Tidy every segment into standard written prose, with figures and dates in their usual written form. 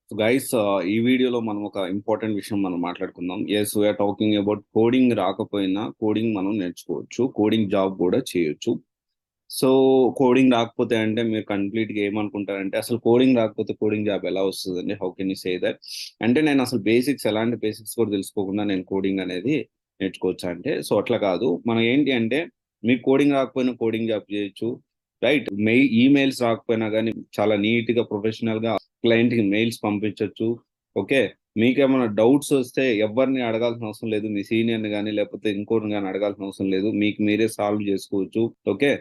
So guys, ఈ వీడియోలో మనం ఒక ఇంపార్టెంట్ విషయం మనం మాట్లాడుకుందాం. Yes, we are talking about coding. రాకపోయినా కోడింగ్ మనం నేర్చుకోవచ్చు, కోడింగ్ జాబ్ కూడా చేయొచ్చు. సో కోడింగ్ రాకపోతే అంటే మీరు కంప్లీట్గా ఏమనుకుంటారంటే అసలు కోడింగ్ రాకపోతే కోడింగ్ జాబ్ ఎలా వస్తుందండి, how can you say that? అంటే నేను అసలు బేసిక్స్, ఎలాంటి బేసిక్స్ కూడా తెలుసుకోకుండా నేను కోడింగ్ అనేది నేర్చుకోవచ్చా అంటే, సో అట్లా కాదు. మనం ఏంటి అంటే, మీకు కోడింగ్ రాకపోయినా కోడింగ్ జాబ్ చేయొచ్చు, రైట్? ఈమెయిల్స్ రాకపోయినా కానీ చాలా నీట్గా ప్రొఫెషనల్గా క్లయింట్కి మెయిల్స్ పంపించవచ్చు. ఓకే, మీకేమైనా డౌట్స్ వస్తే ఎవరిని అడగాల్సిన అవసరం లేదు, మీ సీనియర్ని కానీ లేకపోతే ఇంకోరిని కానీ అడగాల్సిన అవసరం లేదు, మీకు మీరే సాల్వ్ చేసుకోవచ్చు. ఓకే,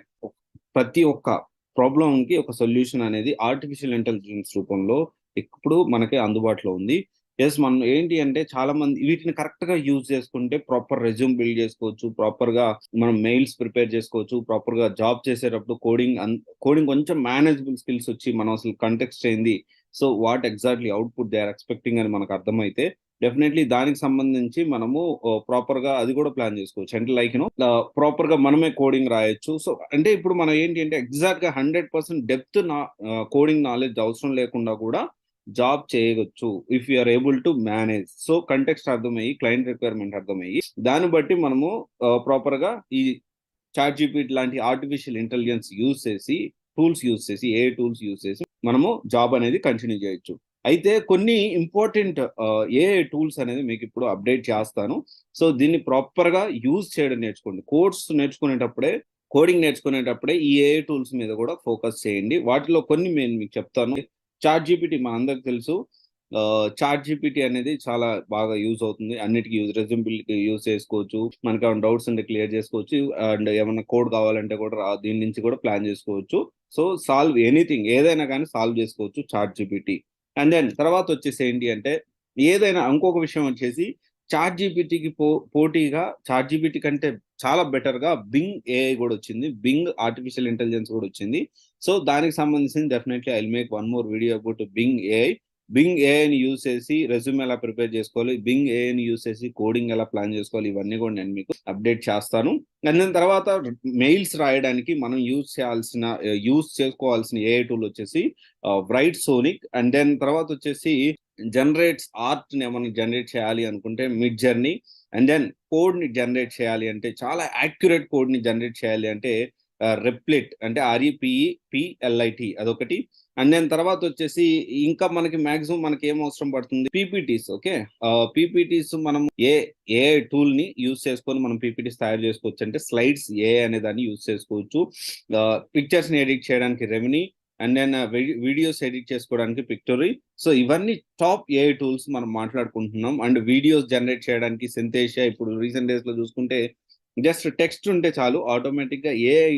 ప్రతి ఒక్క ప్రాబ్లంకి ఒక సొల్యూషన్ అనేది ఆర్టిఫిషియల్ ఇంటెలిజెన్స్ రూపంలో ఇప్పుడు మనకి అందుబాటులో ఉంది. ఎస్, మనం ఏంటి అంటే చాలా మంది వీటిని కరెక్ట్ గా యూజ్ చేసుకుంటే ప్రాపర్ రెజ్యూమ్ బిల్డ్ చేసుకోవచ్చు, ప్రాపర్ గా మనం మెయిల్స్ ప్రిపేర్ చేసుకోవచ్చు, ప్రాపర్ గా జాబ్ చేసేటప్పుడు కోడింగ్ కొంచెం మేనేజబుల్ స్కిల్స్ వచ్చి మనం అసలు కంటెక్స్ట్ అయింది, so what exactly output they are expecting అని మనకు అర్థమైతే డెఫినెట్లీ దానికి సంబంధించి మనము ప్రాపర్ గా అది కూడా ప్లాన్ చేసుకోవచ్చు. అంటే లైక్ ప్రాపర్ గా మనమే కోడింగ్ రాయొచ్చు. సో అంటే ఇప్పుడు మనం ఏంటి అంటే ఎగ్జాక్ట్ గా 100% డెప్త్ కోడింగ్ నాలెడ్జ్ అవసరం లేకుండా కూడా జాబ్ చేయవచ్చు if you're able to manage. So context అర్థమయ్యి, క్లయింట్ రిక్వైర్మెంట్ అర్థమయ్యి, దాన్ని బట్టి మనము ప్రాపర్ గా ఈ చాట్ జీపీటీ లాంటి ఆర్టిఫిషియల్ ఇంటెలిజెన్స్ యూజ్ చేసి, ఏ టూల్స్ యూజ్ చేసి మనము జాబ్ అనేది కంటిన్యూ చేయొచ్చు. అయితే కొన్ని ఇంపార్టెంట్ ఏఐ టూల్స్ అనేది మీకు ఇప్పుడు అప్డేట్ చేస్తాను. సో దీన్ని ప్రాపర్ గా యూజ్ చేయడం నేర్చుకోండి. కోడింగ్ నేర్చుకునేటప్పుడే ఈ ఏఐ టూల్స్ మీద కూడా ఫోకస్ చేయండి. వాటిలో కొన్ని నేను మీకు చెప్తాను. చాట్ జీపీటీ మనందరికి తెలుసు. చాట్ జీపీటీ అనేది చాలా బాగా యూజ్ అవుతుంది, అన్నిటికీ రెజ్యూమబిలిటీ యూజ్ చేసుకోవచ్చు, మనకి ఏమైనా డౌట్స్ ఉంటే క్లియర్ చేసుకోవచ్చు, అండ్ ఏమైనా కోడ్ కావాలంటే కూడా దీని నుంచి కూడా ప్లాన్ చేసుకోవచ్చు. సో సాల్వ్ ఎనీథింగ్, ఏదైనా కానీ సాల్వ్ చేసుకోవచ్చు చాట్ జీపీటీ. అండ్ దెన్ తర్వాత వచ్చేసి ఏంటి అంటే, ఏదైనా ఇంకొక విషయం వచ్చేసి చాట్ జీపీటీకి పోటీగా చాట్ జీపీటీ కంటే చాలా బెటర్ గా బింగ్ ఏఐ కూడా వచ్చింది, బింగ్ ఆర్టిఫిషియల్ ఇంటెలిజెన్స్ కూడా వచ్చింది. సో దానికి సంబంధించి definitely I will make one more video about Bing ఏఐని యూజ్ చేసి రెజ్యూమ్ ఎలా ప్రిపేర్ చేసుకోవాలి, బింగ్ ఏఐని యూజ్ చేసి కోడింగ్ ఎలా ప్లాన్ చేసుకోవాలి, ఇవన్నీ కూడా నేను మీకు అప్డేట్ చేస్తాను. అండ్ దాని తర్వాత మెయిల్స్ రాయడానికి మనం యూజ్ చేసుకోవాల్సిన ఏఐ టూల్ వచ్చేసి బ్రైట్ సోనిక్. అండ్ దెన్ తర్వాత వచ్చేసి జనరేట్స్ ఆర్ట్ ని ఏమైనా జనరేట్ చేయాలి అనుకుంటే Midjourney. And then code ని జనరేట్ చేయాలి అంటే, చాలా యాక్యురేట్ కోడ్ ని జనరేట్ చేయాలి అంటే రెప్లిట్, అంటే REPLIT అదొకటి. అండ్ దెన్ తర్వాత వచ్చేసి ఇంకా మనకి మాక్సిమం మనకి ఏం అవసరం పడుతుంది, పీపీటీస్. ఓకే, పీపీటీస్ మనం ఏ టూల్ ని యూజ్ చేసుకొని మనం పీపీటీస్ తయారు చేసుకోవచ్చు అంటే స్లైడ్స్ అనే దాన్ని యూజ్ చేసుకోవచ్చు. పిక్చర్స్ ని ఎడిట్ చేయడానికి రెమినీ, అండ్ దెన్ వీడియోస్ ఎడిట్ చేసుకోవడానికి పిక్టోరీ. సో ఇవన్నీ టాప్ ఏఐ టూల్స్ మనం మాట్లాడుకుంటున్నాం. అండ్ వీడియోస్ జనరేట్ చేయడానికి సింథేషియా. ఇప్పుడు రీసెంట్ డేస్ లో చూసుకుంటే జస్ట్ టెక్స్ట్ ఉంటే చాలు, ఆటోమేటిక్ గా ఏఐ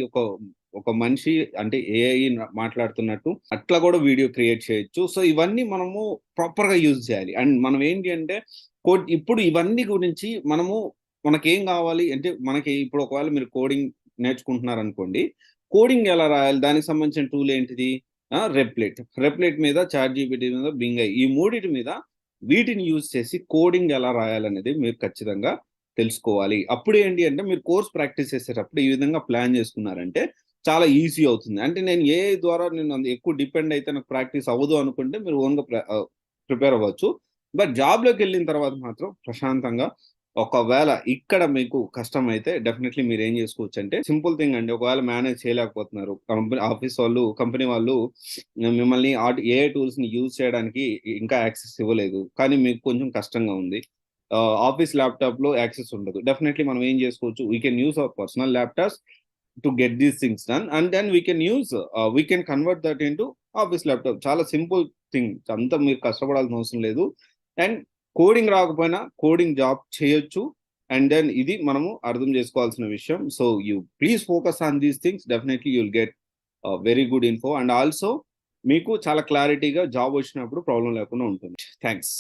ఒక మనిషి అంటే ఏఐ మాట్లాడుతున్నట్టు అట్లా కూడా వీడియో క్రియేట్ చేయొచ్చు. సో ఇవన్నీ మనము ప్రాపర్ గా యూజ్ చేయాలి. అండ్ మనం ఏంటి అంటే ఇప్పుడు ఇవన్నీ గురించి మనకేం కావాలి అంటే, మనకి ఇప్పుడు ఒకవేళ మీరు కోడింగ్ నేర్చుకుంటున్నారు అనుకోండి, కోడింగ్ ఎలా రాయాలి, దానికి సంబంధించిన టూల్ ఏంటిది, రెప్లిట్ మీద, చాట్ జీపీటీ మీద, బింగ్ ఈ మూడిటి మీద వీటిని యూజ్ చేసి కోడింగ్ ఎలా రాయాలనేది మీరు ఖచ్చితంగా తెలుసుకోవాలి. అప్పుడు ఏంటి అంటే, మీరు కోర్స్ ప్రాక్టీస్ చేసేటప్పుడు ఈ విధంగా ప్లాన్ చేసుకున్నారంటే చాలా ఈజీ అవుతుంది. అంటే నేను ఏఐ ద్వారా నేను ఎక్కువ డిపెండ్ అయితే నాకు ప్రాక్టీస్ అవ్వదు అనుకుంటే మీరు ఓన్గా ప్రిపేర్ అవ్వచ్చు. బట్ జాబ్లోకి వెళ్ళిన తర్వాత మాత్రం ప్రశాంతంగా, ఒకవేళ ఇక్కడ మీకు కష్టం అయితే డెఫినెట్లీ మీరు ఏం చేసుకోవచ్చు అంటే, సింపుల్ థింగ్ అండి. ఒకవేళ మేనేజ్ చేయలేకపోతున్నారు, కంపెనీ వాళ్ళు మిమ్మల్ని ఏఐ టూల్స్ ని యూజ్ చేయడానికి ఇంకా యాక్సెస్ ఇవ్వలేదు, కానీ మీకు కొంచెం కష్టంగా ఉంది, ఆఫీస్ ల్యాప్టాప్ లో యాక్సెస్ ఉండదు, డెఫినెట్లీ మనం ఏం చేసుకోవచ్చు, we can use our personal laptops to get these things done. And then we can convert that in to office laptop. చాలా సింపుల్ థింగ్, అంతా మీరు కష్టపడాల్సిన అవసరం లేదు. అండ్ కోడింగ్ రాకపోయినా కోడింగ్ జాబ్ చేయొచ్చు. అండ్ దెన్ ఇది మనము అర్థం చేసుకోవాల్సిన విషయం. So you please focus on these things, definitely you'll get very good info. And also మీకు చాలా క్లారిటీగా జాబ్ వచ్చినప్పుడు ప్రాబ్లం లేకుండా ఉంటుంది. థ్యాంక్స్.